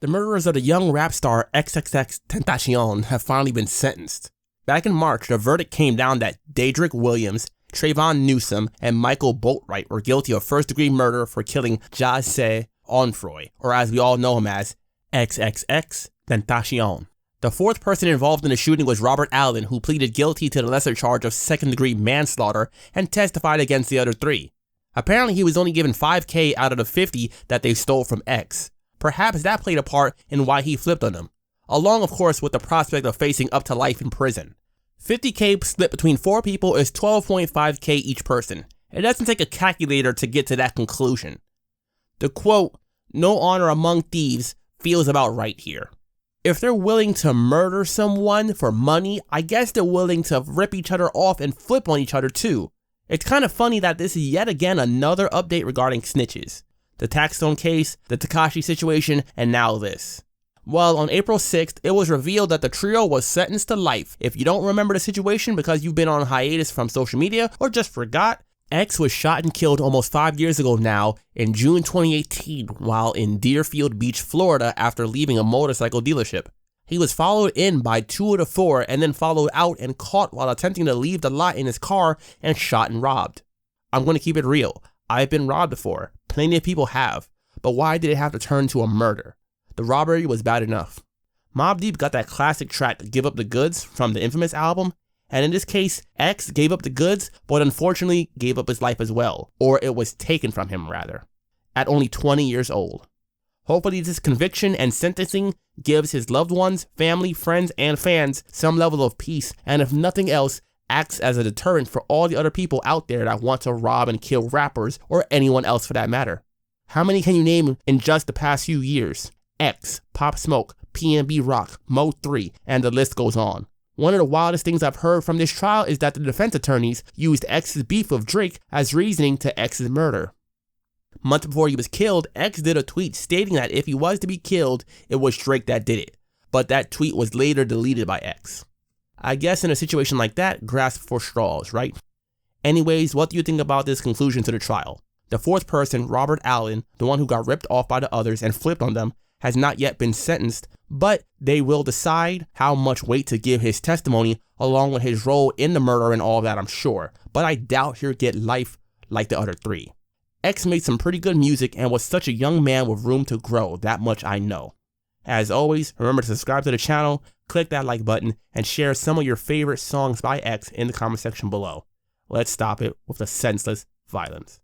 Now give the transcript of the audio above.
The murderers of the young rap star XXXTentacion have finally been sentenced. Back in March, the verdict came down that Daedric Williams, Trayvon Newsom, and Michael Boatwright were guilty of first-degree murder for killing Jase Onfroy, or as we all know him as XXXTentacion. The fourth person involved in the shooting was Robert Allen, who pleaded guilty to the lesser charge of second-degree manslaughter and testified against the other three. Apparently, he was only given $5,000 out of the $50,000 that they stole from X. Perhaps that played a part in why he flipped on them, along of course with the prospect of facing up to life in prison. $50,000 split between 4 people is $12.5K each person. It doesn't take a calculator to get to that conclusion. The quote, "no honor among thieves," feels about right here. If they're willing to murder someone for money, I guess they're willing to rip each other off and flip on each other too. It's kind of funny that this is yet again another update regarding snitches. The Taxstone case, the Tekashi situation, and now this. Well, on April 6th, it was revealed that the trio was sentenced to life. If you don't remember the situation because you've been on hiatus from social media or just forgot, X was shot and killed almost 5 years ago now in June 2018 while in Deerfield Beach, Florida after leaving a motorcycle dealership. He was followed in by 2 of the 4 and then followed out and caught while attempting to leave the lot in his car and shot and robbed. I'm going to keep it real. I've been robbed before. Plenty of people have. But why did it have to turn to a murder? The robbery was bad enough. Mobb Deep got that classic track Give Up the Goods from the Infamous album, and in this case, X gave up the goods, but unfortunately gave up his life as well, or it was taken from him rather, at only 20 years old. Hopefully this conviction and sentencing gives his loved ones, family, friends, and fans some level of peace, and if nothing else, acts as a deterrent for all the other people out there that want to rob and kill rappers, or anyone else for that matter. How many can you name in just the past few years? X, Pop Smoke, PNB Rock, Mo 3, and the list goes on. One of the wildest things I've heard from this trial is that the defense attorneys used X's beef with Drake as reasoning to X's murder. Months before he was killed, X did a tweet stating that if he was to be killed, it was Drake that did it, but that tweet was later deleted by X. I guess in a situation like that, grasp for straws, right? Anyways, what do you think about this conclusion to the trial? The fourth person, Robert Allen, the one who got ripped off by the others and flipped on them, has not yet been sentenced, but they will decide how much weight to give his testimony along with his role in the murder and all that, I'm sure, but I doubt he'll get life like the other 3. X made some pretty good music and was such a young man with room to grow, that much I know. As always, remember to subscribe to the channel, click that like button, and share some of your favorite songs by X in the comment section below. Let's stop it with the senseless violence.